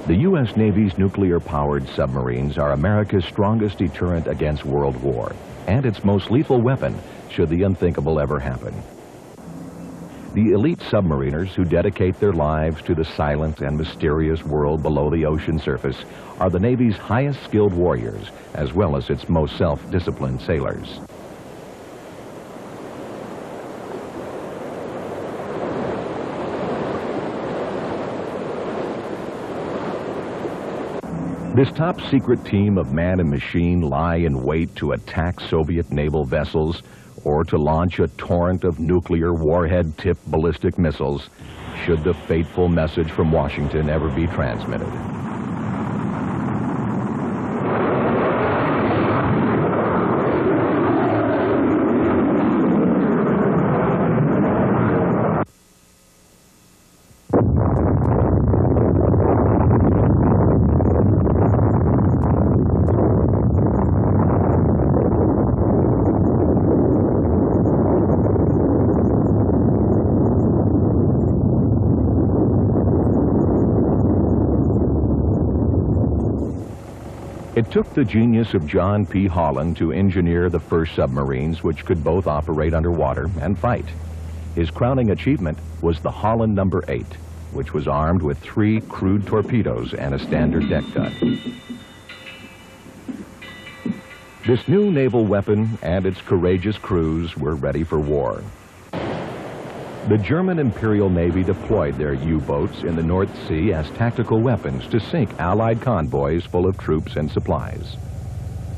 The U.S. Navy's nuclear-powered submarines are America's strongest deterrent against world war, and its most lethal weapon should the unthinkable ever happen. The elite submariners who dedicate their lives to the silent and mysterious world below the ocean surface are the Navy's highest skilled warriors, as well as its most self-disciplined sailors. This top-secret team of man and machine lie in wait to attack Soviet naval vessels or to launch a torrent of nuclear warhead-tipped ballistic missiles should the fateful message from Washington ever be transmitted. It took the genius of John P. Holland to engineer the first submarines which could both operate underwater and fight. His crowning achievement was the Holland No. 8, which was armed with 3 crude torpedoes and a standard deck gun. This new naval weapon and its courageous crews were ready for war. The German Imperial Navy deployed their U-boats in the North Sea as tactical weapons to sink Allied convoys full of troops and supplies.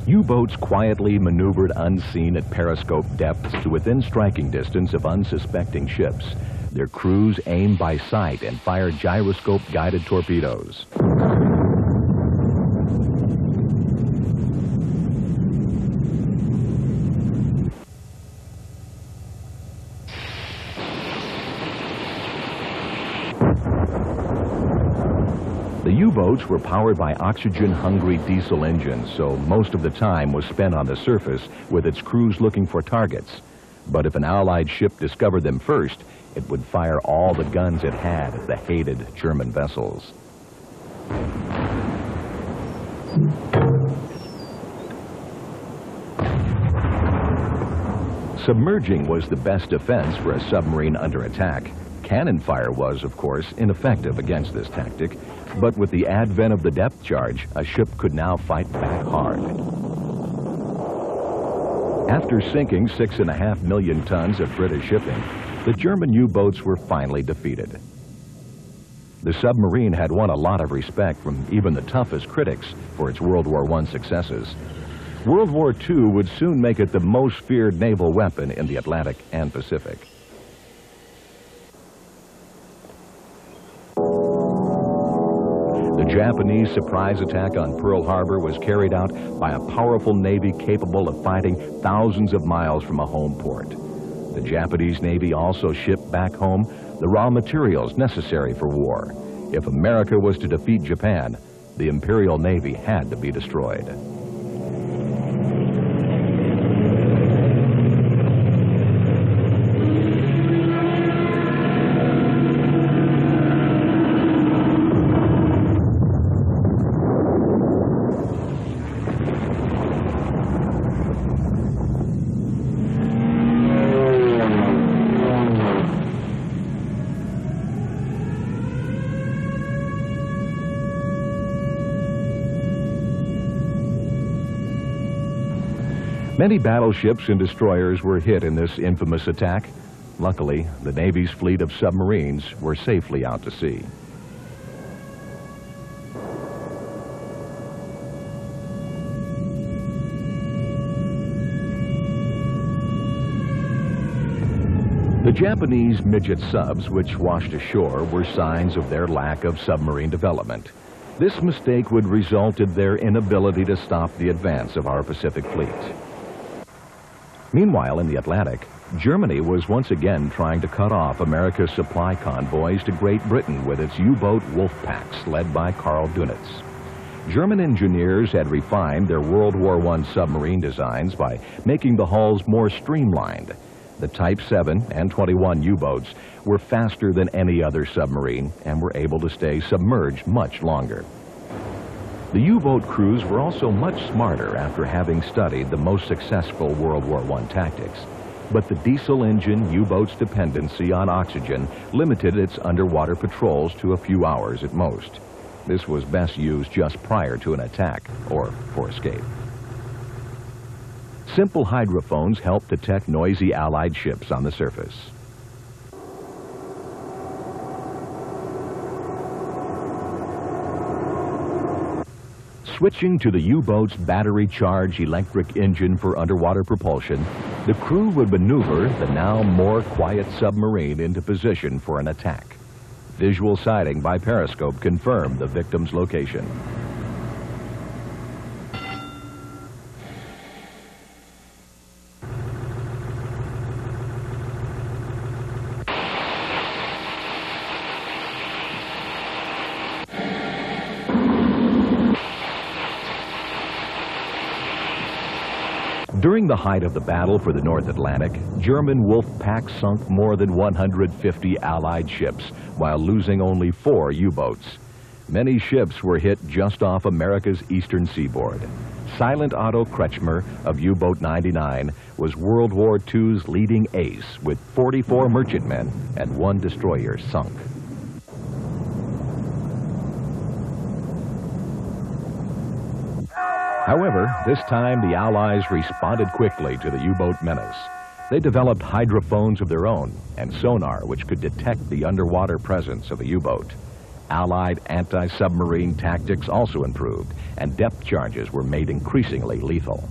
U-boats quietly maneuvered unseen at periscope depths to within striking distance of unsuspecting ships. Their crews aimed by sight and fired gyroscope-guided torpedoes. The U-boats were powered by oxygen-hungry diesel engines, so most of the time was spent on the surface with its crews looking for targets. But if an Allied ship discovered them first, it would fire all the guns it had at the hated German vessels. Submerging was the best defense for a submarine under attack. Cannon fire was, of course, ineffective against this tactic, but with the advent of the depth charge, a ship could now fight back hard. After sinking 6.5 million tons of British shipping, the German U-boats were finally defeated. The submarine had won a lot of respect from even the toughest critics for its World War I successes. World War II would soon make it the most feared naval weapon in the Atlantic and Pacific. The Japanese surprise attack on Pearl Harbor was carried out by a powerful Navy capable of fighting thousands of miles from a home port. The Japanese Navy also shipped back home the raw materials necessary for war. If America was to defeat Japan, the Imperial Navy had to be destroyed. Many battleships and destroyers were hit in this infamous attack. Luckily, the Navy's fleet of submarines were safely out to sea. The Japanese midget subs which washed ashore were signs of their lack of submarine development. This mistake would result in their inability to stop the advance of our Pacific Fleet. Meanwhile, in the Atlantic, Germany was once again trying to cut off America's supply convoys to Great Britain with its U-boat wolf packs led by Karl Dönitz. German engineers had refined their World War I submarine designs by making the hulls more streamlined. The Type 7 and 21 U-boats were faster than any other submarine and were able to stay submerged much longer. The U-boat crews were also much smarter after having studied the most successful World War I tactics. But the diesel engine U-boat's dependency on oxygen limited its underwater patrols to a few hours at most. This was best used just prior to an attack or for escape. Simple hydrophones helped detect noisy Allied ships on the surface. Switching to the U-boat's battery-charged electric engine for underwater propulsion, the crew would maneuver the now more quiet submarine into position for an attack. Visual sighting by periscope confirmed the victim's location. During the height of the battle for the North Atlantic, German Wolf Pack sunk more than 150 Allied ships while losing only 4 U-boats. Many ships were hit just off America's eastern seaboard. Silent Otto Kretschmer of U-Boat 99 was World War II's leading ace with 44 merchantmen and 1 destroyer sunk. However, this time the Allies responded quickly to the U-boat menace. They developed hydrophones of their own and sonar which could detect the underwater presence of a U-boat. Allied anti-submarine tactics also improved, and depth charges were made increasingly lethal.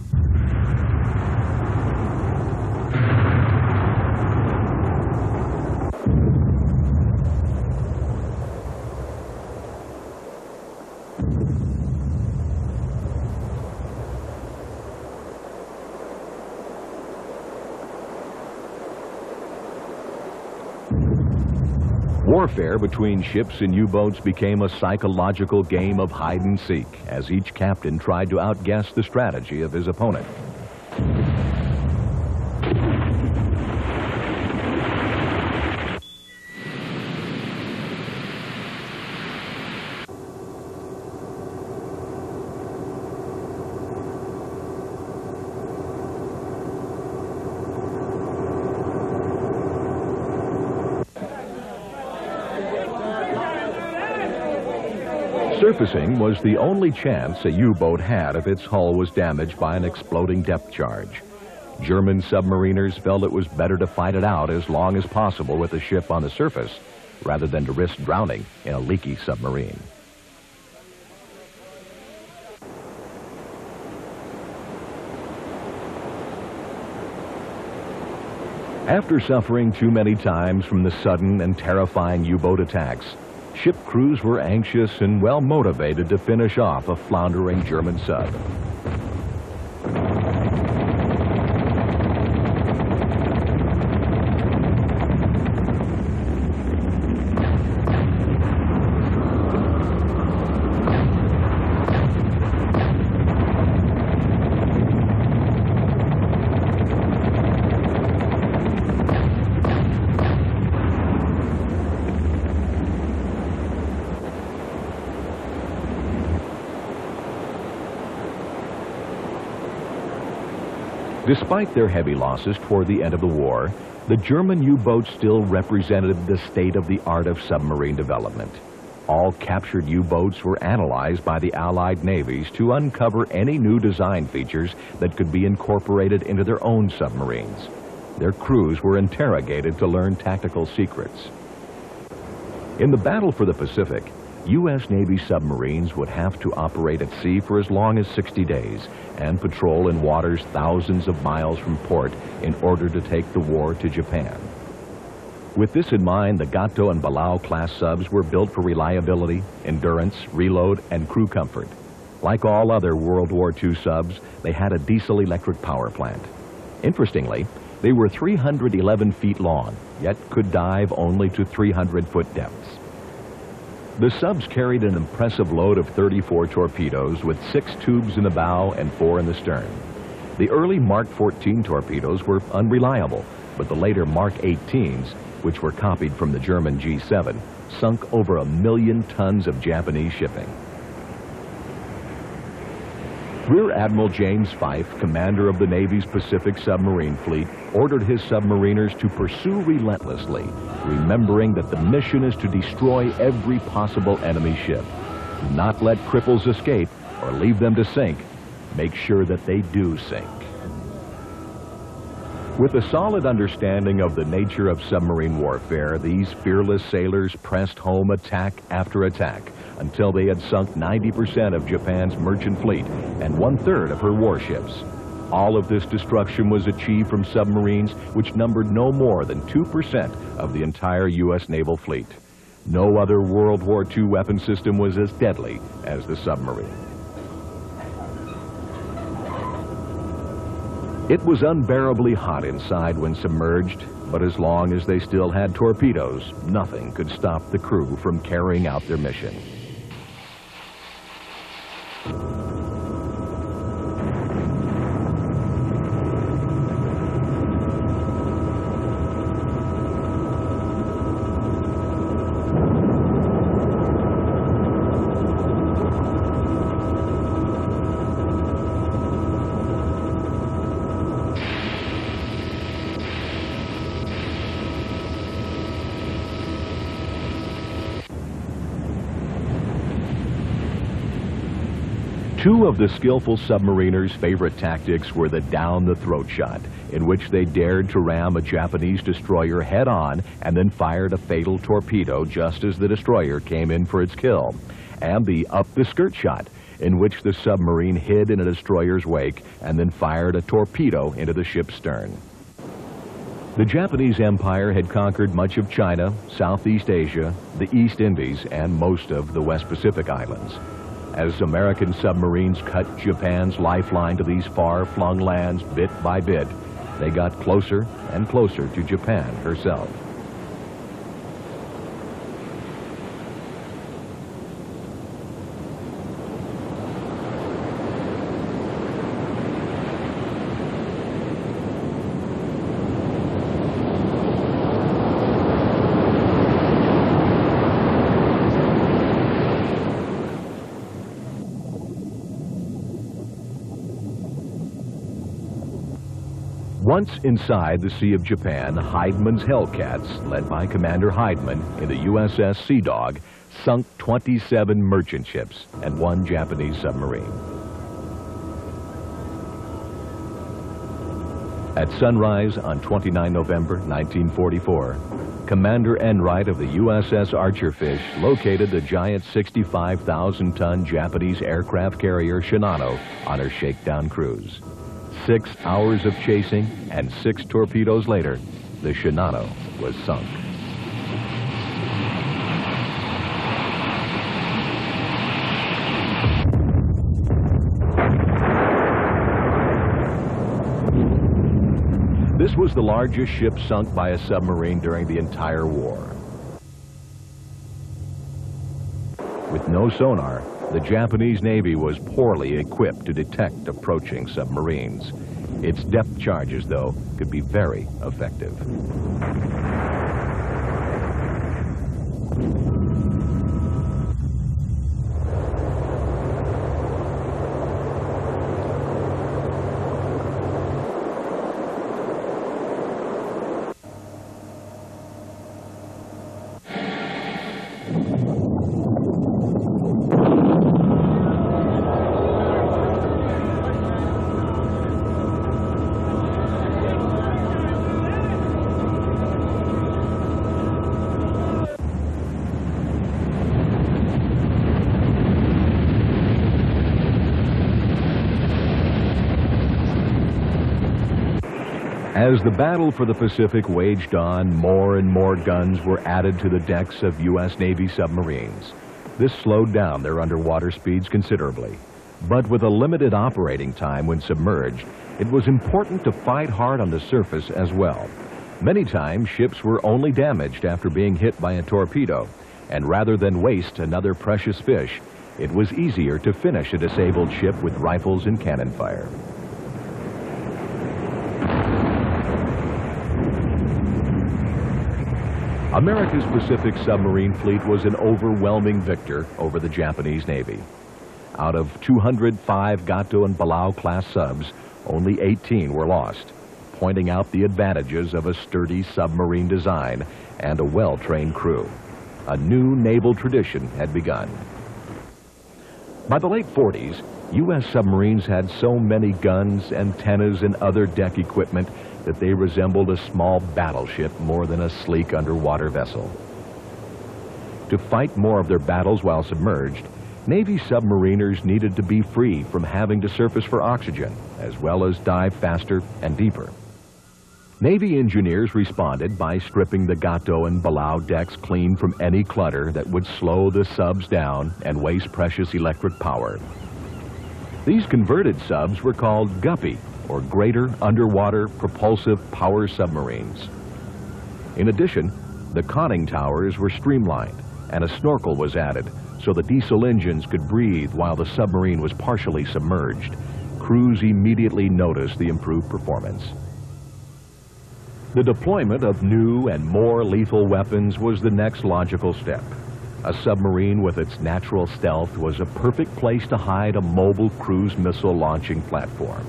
Warfare between ships and U-boats became a psychological game of hide and seek as each captain tried to outguess the strategy of his opponent. Surfacing was the only chance a U-boat had if its hull was damaged by an exploding depth charge. German submariners felt it was better to fight it out as long as possible with the ship on the surface, rather than to risk drowning in a leaky submarine. After suffering too many times from the sudden and terrifying U-boat attacks, ship crews were anxious and well motivated to finish off a floundering German sub. Despite their heavy losses toward the end of the war, the German U-boats still represented the state-of-the-art of submarine development. All captured U-boats were analyzed by the Allied navies to uncover any new design features that could be incorporated into their own submarines. Their crews were interrogated to learn tactical secrets. In the battle for the Pacific, U.S. Navy submarines would have to operate at sea for as long as 60 days and patrol in waters thousands of miles from port in order to take the war to Japan. With this in mind, the Gato and Balao class subs were built for reliability, endurance, reload, and crew comfort. Like all other World War II subs, they had a diesel-electric power plant. Interestingly, they were 311 feet long, yet could dive only to 300-foot depths. The subs carried an impressive load of 34 torpedoes with 6 tubes in the bow and 4 in the stern. The early Mark 14 torpedoes were unreliable, but the later Mark 18s, which were copied from the German G7, sunk over 1 million tons of Japanese shipping. Rear Admiral James Fife, commander of the Navy's Pacific Submarine Fleet, ordered his submariners to pursue relentlessly, remembering that the mission is to destroy every possible enemy ship. Do not let cripples escape or leave them to sink. Make sure that they do sink. With a solid understanding of the nature of submarine warfare, these fearless sailors pressed home attack after attack until they had sunk 90% of Japan's merchant fleet and 1/3 of her warships. All of this destruction was achieved from submarines which numbered no more than 2% of the entire U.S. naval fleet. No other World War II weapon system was as deadly as the submarine. It was unbearably hot inside when submerged, but as long as they still had torpedoes, nothing could stop the crew from carrying out their mission. Two of the skillful submariners' favorite tactics were the down-the-throat shot, in which they dared to ram a Japanese destroyer head-on and then fired a fatal torpedo just as the destroyer came in for its kill, and the up-the-skirt shot, in which the submarine hid in a destroyer's wake and then fired a torpedo into the ship's stern. The Japanese Empire had conquered much of China, Southeast Asia, the East Indies, and most of the West Pacific Islands. As American submarines cut Japan's lifeline to these far-flung lands bit by bit, they got closer and closer to Japan herself. Once inside the Sea of Japan, Heidmann's Hellcats, led by Commander Heidmann in the USS Sea Dog, sunk 27 merchant ships and 1 Japanese submarine. At sunrise on 29 November 1944, Commander Enright of the USS Archerfish located the giant 65,000-ton Japanese aircraft carrier Shinano on her shakedown cruise. 6 hours of chasing and 6 torpedoes later, the Shinano was sunk. This was the largest ship sunk by a submarine during the entire war. With no sonar, the Japanese Navy was poorly equipped to detect approaching submarines. Its depth charges, though, could be very effective. As the battle for the Pacific waged on, more and more guns were added to the decks of U.S. Navy submarines. This slowed down their underwater speeds considerably. But with a limited operating time when submerged, it was important to fight hard on the surface as well. Many times, ships were only damaged after being hit by a torpedo, and rather than waste another precious fish, it was easier to finish a disabled ship with rifles and cannon fire. America's Pacific submarine fleet was an overwhelming victor over the Japanese Navy. Out of 205 Gato and Balao class subs, only 18 were lost, pointing out the advantages of a sturdy submarine design and a well-trained crew. A new naval tradition had begun. By the late 40s, U.S. submarines had so many guns, antennas, and other deck equipment that they resembled a small battleship more than a sleek underwater vessel. To fight more of their battles while submerged, Navy submariners needed to be free from having to surface for oxygen, as well as dive faster and deeper. Navy engineers responded by stripping the Gato and Balao decks clean from any clutter that would slow the subs down and waste precious electric power. These converted subs were called Guppy, or Greater Underwater Propulsive Power Submarines. In addition, the conning towers were streamlined and a snorkel was added so the diesel engines could breathe while the submarine was partially submerged. Crews immediately noticed the improved performance. The deployment of new and more lethal weapons was the next logical step. A submarine with its natural stealth was a perfect place to hide a mobile cruise missile launching platform.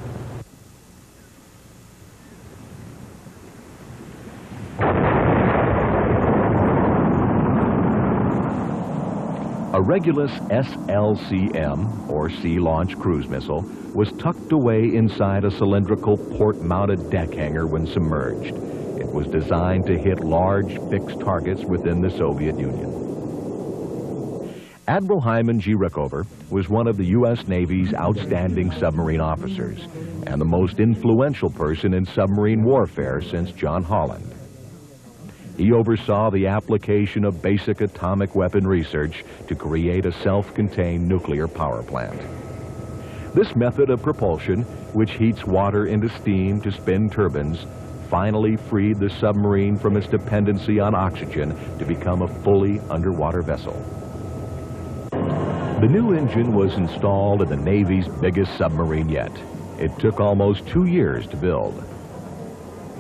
A Regulus SLCM, or Sea-Launched Cruise Missile, was tucked away inside a cylindrical port-mounted deck hangar when submerged. It was designed to hit large, fixed targets within the Soviet Union. Admiral Hyman G. Rickover was one of the U.S. Navy's outstanding submarine officers and the most influential person in submarine warfare since John Holland. He oversaw the application of basic atomic weapon research to create a self-contained nuclear power plant. This method of propulsion, which heats water into steam to spin turbines, finally freed the submarine from its dependency on oxygen to become a fully underwater vessel. The new engine was installed in the Navy's biggest submarine yet. It took almost 2 years to build.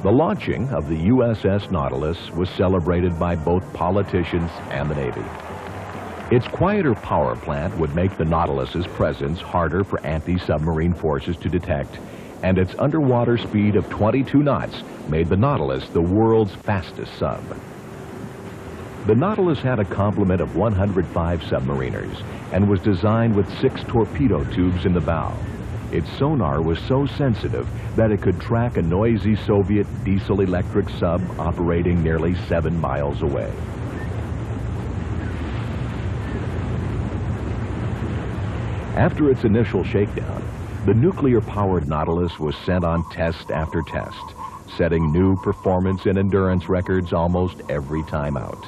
The launching of the USS Nautilus was celebrated by both politicians and the Navy. Its quieter power plant would make the Nautilus's presence harder for anti-submarine forces to detect, and its underwater speed of 22 knots made the Nautilus the world's fastest sub. The Nautilus had a complement of 105 submariners and was designed with 6 torpedo tubes in the bow. Its sonar was so sensitive that it could track a noisy Soviet diesel-electric sub operating nearly 7 miles away. After its initial shakedown, the nuclear-powered Nautilus was sent on test after test, setting new performance and endurance records almost every time out.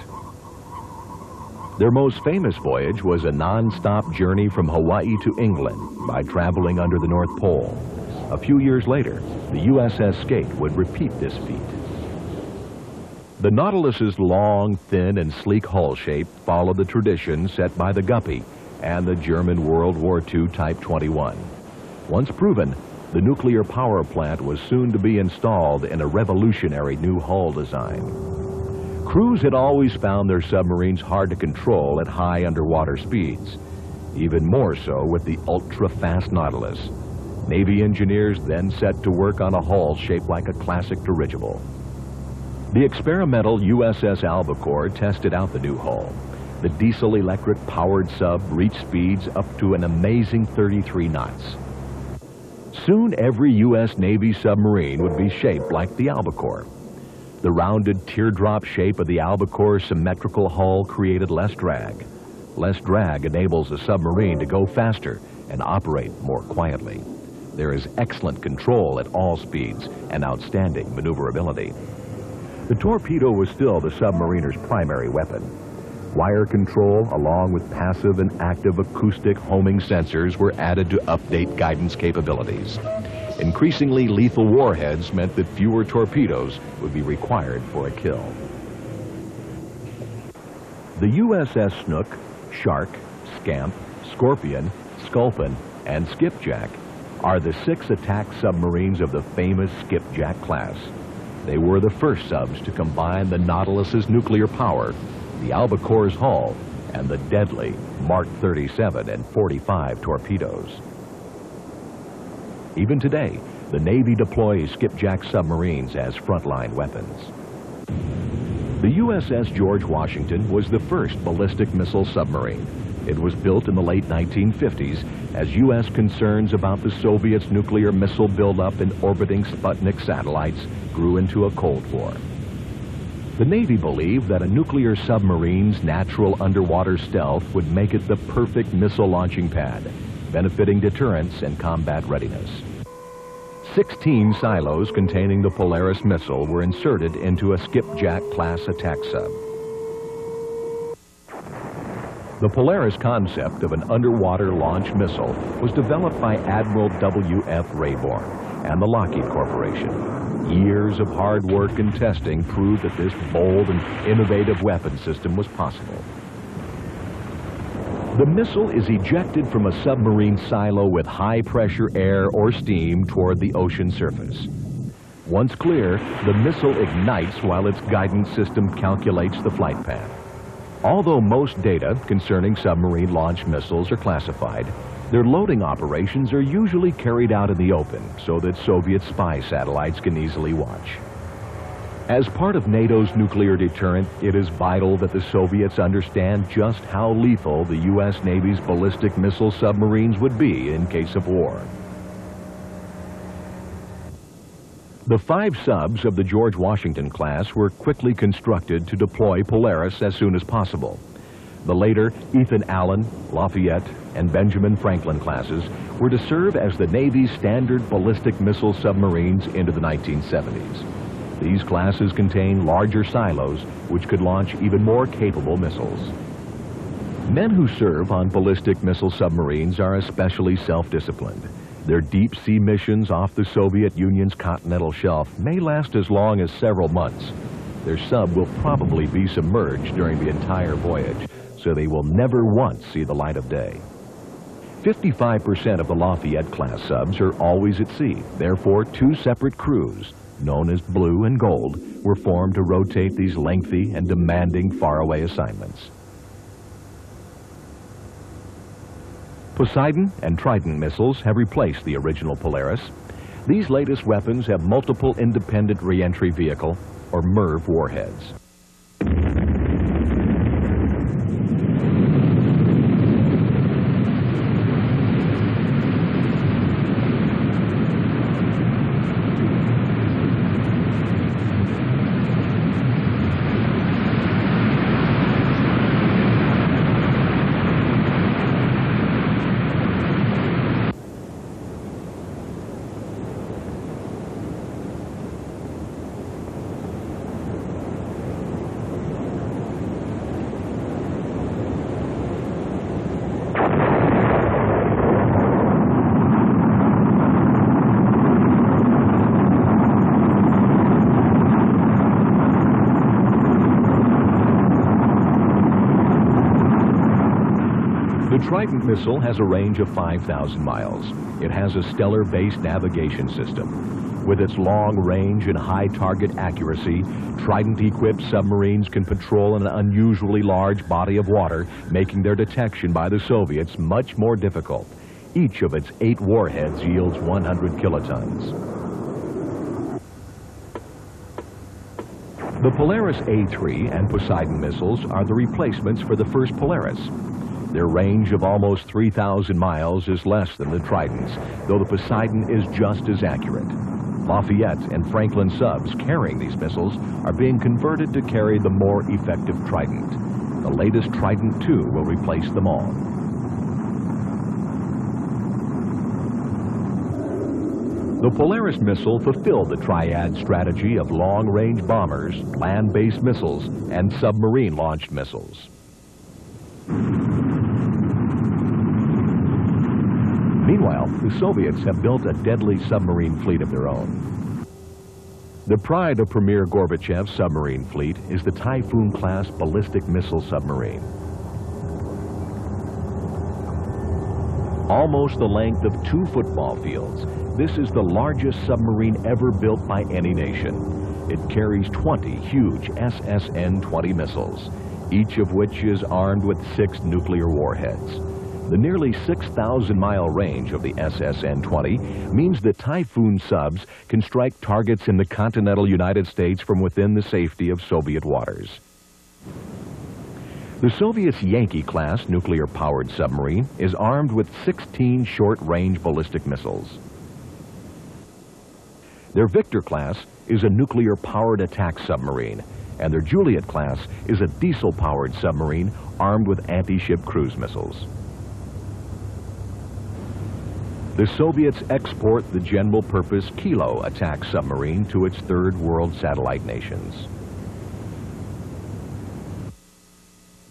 Their most famous voyage was a non-stop journey from Hawaii to England by traveling under the North Pole. A few years later, the USS Skate would repeat this feat. The Nautilus's long, thin, and sleek hull shape followed the tradition set by the Guppy and the German World War II Type 21. Once proven, the nuclear power plant was soon to be installed in a revolutionary new hull design. Crews had always found their submarines hard to control at high underwater speeds, even more so with the ultra-fast Nautilus. Navy engineers then set to work on a hull shaped like a classic dirigible. The experimental USS Albacore tested out the new hull. The diesel-electric powered sub reached speeds up to an amazing 33 knots. Soon every U.S. Navy submarine would be shaped like the Albacore. The rounded teardrop shape of the Albacore's symmetrical hull created less drag. Less drag enables a submarine to go faster and operate more quietly. There is excellent control at all speeds and outstanding maneuverability. The torpedo was still the submariner's primary weapon. Wire control, along with passive and active acoustic homing sensors, were added to update guidance capabilities. Increasingly lethal warheads meant that fewer torpedoes would be required for a kill. The USS Snook, Shark, Scamp, Scorpion, Sculpin, and Skipjack are the 6 attack submarines of the famous Skipjack class. They were the first subs to combine the Nautilus's nuclear power, the Albacore's hull, and the deadly Mark 37 and 45 torpedoes. Even today, the Navy deploys skipjack submarines as frontline weapons. The USS George Washington was the first ballistic missile submarine. It was built in the late 1950s as U.S. concerns about the Soviets' nuclear missile buildup and orbiting Sputnik satellites grew into a Cold War. The Navy believed that a nuclear submarine's natural underwater stealth would make it the perfect missile launching pad, benefiting deterrence and combat readiness. 16 silos containing the Polaris missile were inserted into a Skipjack-class attack sub. The Polaris concept of an underwater launch missile was developed by Admiral W.F. Rayborn and the Lockheed Corporation. Years of hard work and testing proved that this bold and innovative weapon system was possible. The missile is ejected from a submarine silo with high-pressure air or steam toward the ocean surface. Once clear, the missile ignites while its guidance system calculates the flight path. Although most data concerning submarine launch missiles are classified, their loading operations are usually carried out in the open so that Soviet spy satellites can easily watch. As part of NATO's nuclear deterrent, it is vital that the Soviets understand just how lethal the U.S. Navy's ballistic missile submarines would be in case of war. The 5 subs of the George Washington class were quickly constructed to deploy Polaris as soon as possible. The later Ethan Allen, Lafayette, and Benjamin Franklin classes were to serve as the Navy's standard ballistic missile submarines into the 1970s. These classes contain larger silos which could launch even more capable missiles. Men who serve on ballistic missile submarines are especially self-disciplined. Their deep-sea missions off the Soviet Union's continental shelf may last as long as several months. Their sub will probably be submerged during the entire voyage, so they will never once see the light of day. 55% of the Lafayette-class subs are always at sea. Therefore, 2 separate crews, known as Blue and Gold, were formed to rotate these lengthy and demanding faraway assignments. Poseidon and Trident missiles have replaced the original Polaris. These latest weapons have multiple independent reentry vehicle, or MIRV warheads. The Trident missile has a range of 5,000 miles. It has a stellar-based navigation system. With its long range and high target accuracy, Trident-equipped submarines can patrol an unusually large body of water, making their detection by the Soviets much more difficult. Each of its 8 warheads yields 100 kilotons. The Polaris A-3 and Poseidon missiles are the replacements for the first Polaris. Their range of almost 3,000 miles is less than the Trident's, though the Poseidon is just as accurate. Lafayette and Franklin subs carrying these missiles are being converted to carry the more effective Trident. The latest Trident II will replace them all. The Polaris missile fulfilled the triad strategy of long-range bombers, land-based missiles, and submarine-launched missiles. Meanwhile, the Soviets have built a deadly submarine fleet of their own. The pride of Premier Gorbachev's submarine fleet is the Typhoon-class ballistic missile submarine. Almost the length of 2 football fields, this is the largest submarine ever built by any nation. It carries 20 huge SSN-20 missiles, each of which is armed with 6 nuclear warheads. The nearly 6,000-mile range of the SSN-20 means that Typhoon subs can strike targets in the continental United States from within the safety of Soviet waters. The Soviets' Yankee-class nuclear-powered submarine is armed with 16 short-range ballistic missiles. Their Victor-class is a nuclear-powered attack submarine, and their Juliet-class is a diesel-powered submarine armed with anti-ship cruise missiles. The Soviets export the general-purpose Kilo attack submarine to its third world satellite nations.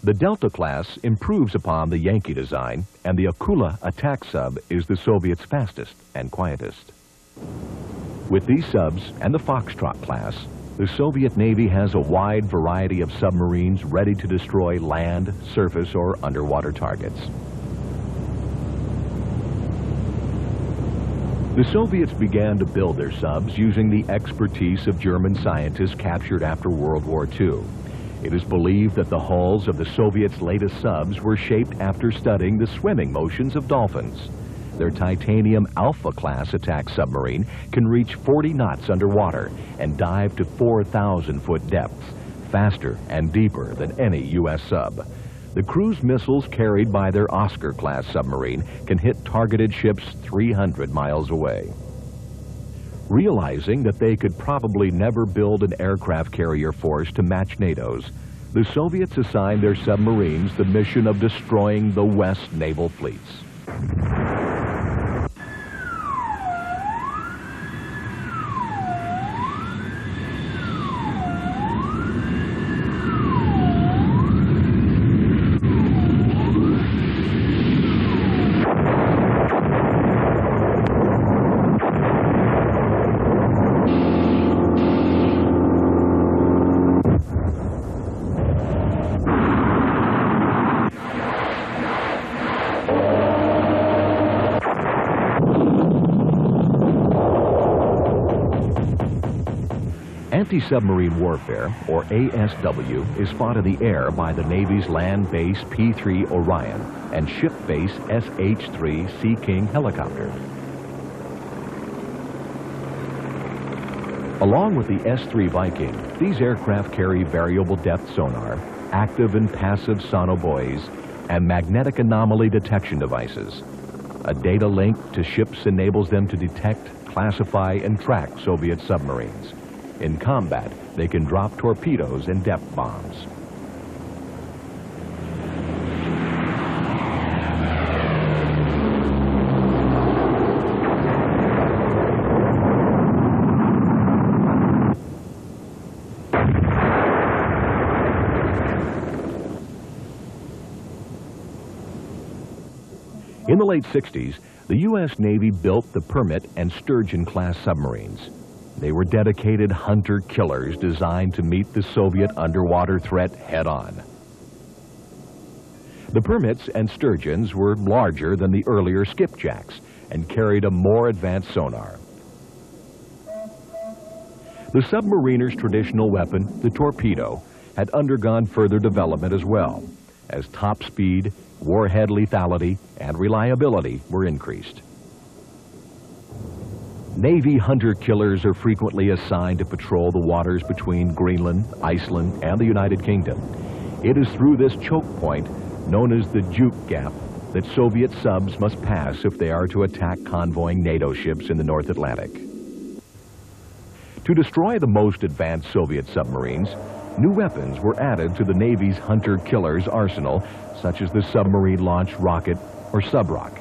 The Delta class improves upon the Yankee design, and the Akula attack sub is the Soviets' fastest and quietest. With these subs and the Foxtrot class, the Soviet Navy has a wide variety of submarines ready to destroy land, surface, or underwater targets. The Soviets began to build their subs using the expertise of German scientists captured after World War II. It is believed that the hulls of the Soviets' latest subs were shaped after studying the swimming motions of dolphins. Their titanium Alpha-class attack submarine can reach 40 knots underwater and dive to 4,000-foot depths, faster and deeper than any U.S. sub. The cruise missiles carried by their Oscar-class submarine can hit targeted ships 300 miles away. Realizing that they could probably never build an aircraft carrier force to match NATO's, the Soviets assigned their submarines the mission of destroying the West naval fleets. Anti-submarine warfare, or ASW, is fought in the air by the Navy's land-based P-3 Orion and ship-based SH-3 Sea King helicopter. Along with the S-3 Viking, these aircraft carry variable depth sonar, active and passive sonobuoys, and magnetic anomaly detection devices. A data link to ships enables them to detect, classify, and track Soviet submarines. In combat, they can drop torpedoes and depth bombs. In the late 60s, the U.S. Navy built the Permit and Sturgeon-class submarines. They were dedicated hunter-killers designed to meet the Soviet underwater threat head-on. The Permits and Sturgeons were larger than the earlier skipjacks and carried a more advanced sonar. The submariner's traditional weapon, the torpedo, had undergone further development as well, as top speed, warhead lethality, and reliability were increased. Navy hunter-killers are frequently assigned to patrol the waters between Greenland, Iceland, and the United Kingdom. It is through this choke point, known as the Juke Gap, that Soviet subs must pass if they are to attack convoying NATO ships in the North Atlantic. To destroy the most advanced Soviet submarines, new weapons were added to the Navy's hunter-killers arsenal, such as the submarine-launched rocket, or SubRock.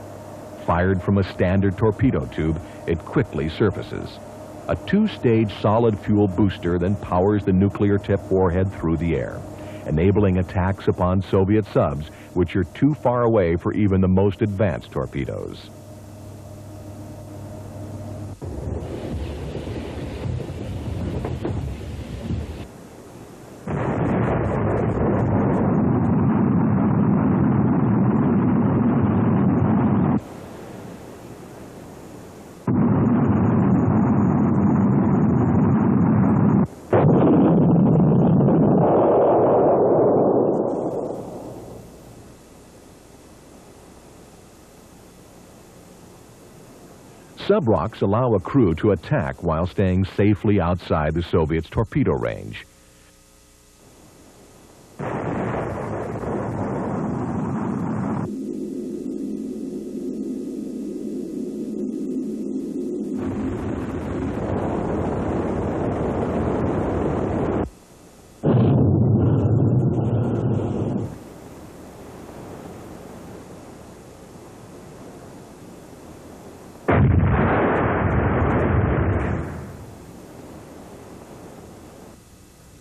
Fired from a standard torpedo tube, it quickly surfaces. A two-stage solid fuel booster then powers the nuclear-tipped warhead through the air, enabling attacks upon Soviet subs which are too far away for even the most advanced torpedoes. subrocks allow a crew to attack while staying safely outside the Soviets' torpedo range.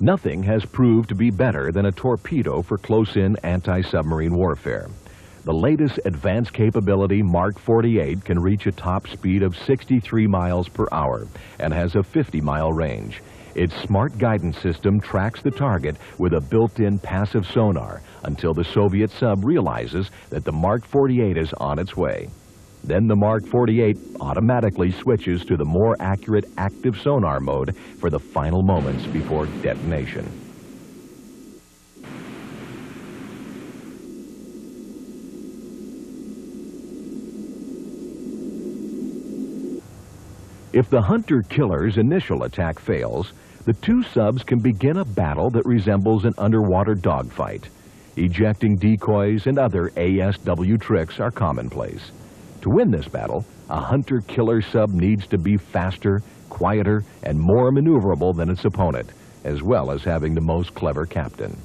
Nothing has proved to be better than a torpedo for close-in anti-submarine warfare. The latest advanced capability, Mark 48, can reach a top speed of 63 miles per hour and has a 50-mile range. Its smart guidance system tracks the target with a built-in passive sonar until the Soviet sub realizes that the Mark 48 is on its way. Then the Mark 48 automatically switches to the more accurate active sonar mode for the final moments before detonation. If the hunter-killer's initial attack fails, the two subs can begin a battle that resembles an underwater dogfight. Ejecting decoys and other ASW tricks are commonplace. To win this battle, a hunter-killer sub needs to be faster, quieter, and more maneuverable than its opponent, as well as having the most clever captain.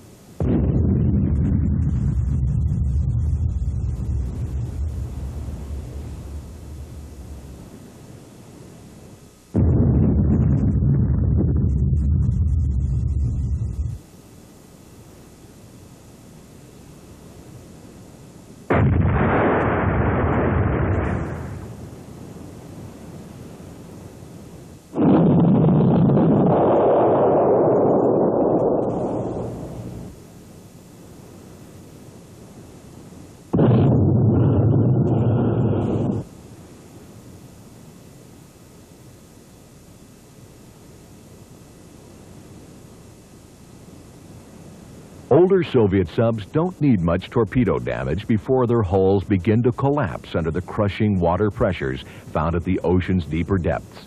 Older Soviet subs don't need much torpedo damage before their hulls begin to collapse under the crushing water pressures found at the ocean's deeper depths.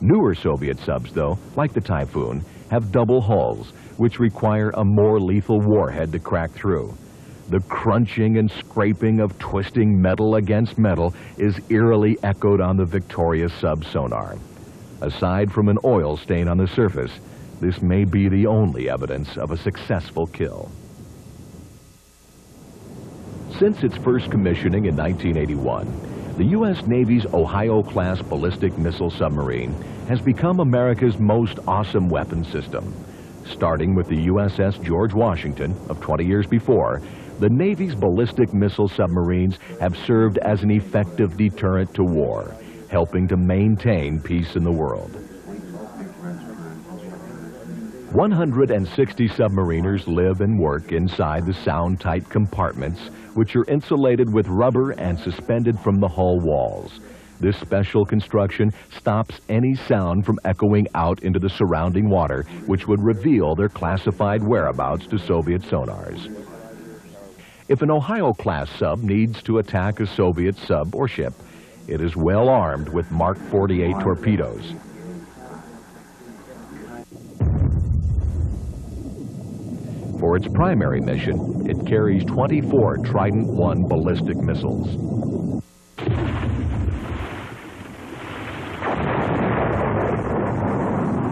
Newer Soviet subs, though, like the Typhoon, have double hulls, which require a more lethal warhead to crack through. The crunching and scraping of twisting metal against metal is eerily echoed on the victorious sub sonar. Aside from an oil stain on the surface, this may be the only evidence of a successful kill. Since its first commissioning in 1981, the U.S. Navy's Ohio-class ballistic missile submarine has become America's most awesome weapon system. Starting with the USS George Washington of 20 years before, the Navy's ballistic missile submarines have served as an effective deterrent to war, helping to maintain peace in the world. 160 submariners live and work inside the sound-tight compartments, which are insulated with rubber and suspended from the hull walls. This special construction stops any sound from echoing out into the surrounding water, which would reveal their classified whereabouts to Soviet sonars. If an Ohio-class sub needs to attack a Soviet sub or ship, it is well armed with Mark 48 torpedoes. For its primary mission, it carries 24 Trident I ballistic missiles.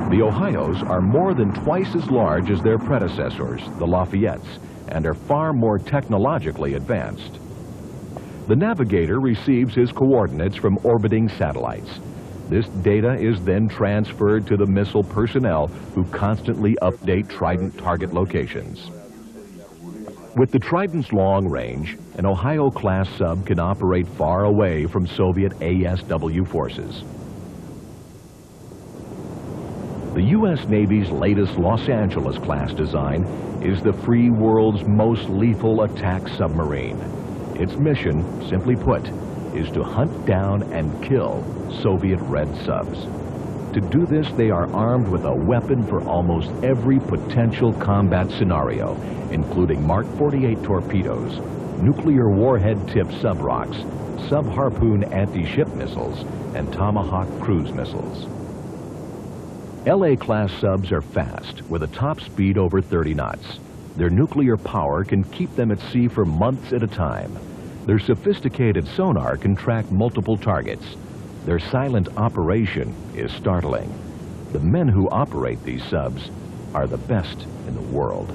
The Ohios are more than twice as large as their predecessors, the Lafayettes, and are far more technologically advanced. The navigator receives his coordinates from orbiting satellites. This data is then transferred to the missile personnel who constantly update Trident target locations. With the Trident's long range, an Ohio-class sub can operate far away from Soviet ASW forces. The U.S. Navy's latest Los Angeles-class design is the free world's most lethal attack submarine. Its mission, simply put, is to hunt down and kill Soviet Red subs. To do this, they are armed with a weapon for almost every potential combat scenario, including Mark 48 torpedoes, nuclear warhead-tipped sub-rocks, sub-Harpoon anti-ship missiles, and Tomahawk cruise missiles. LA-class subs are fast, with a top speed over 30 knots. Their nuclear power can keep them at sea for months at a time. Their sophisticated sonar can track multiple targets. Their silent operation is startling. The men who operate these subs are the best in the world.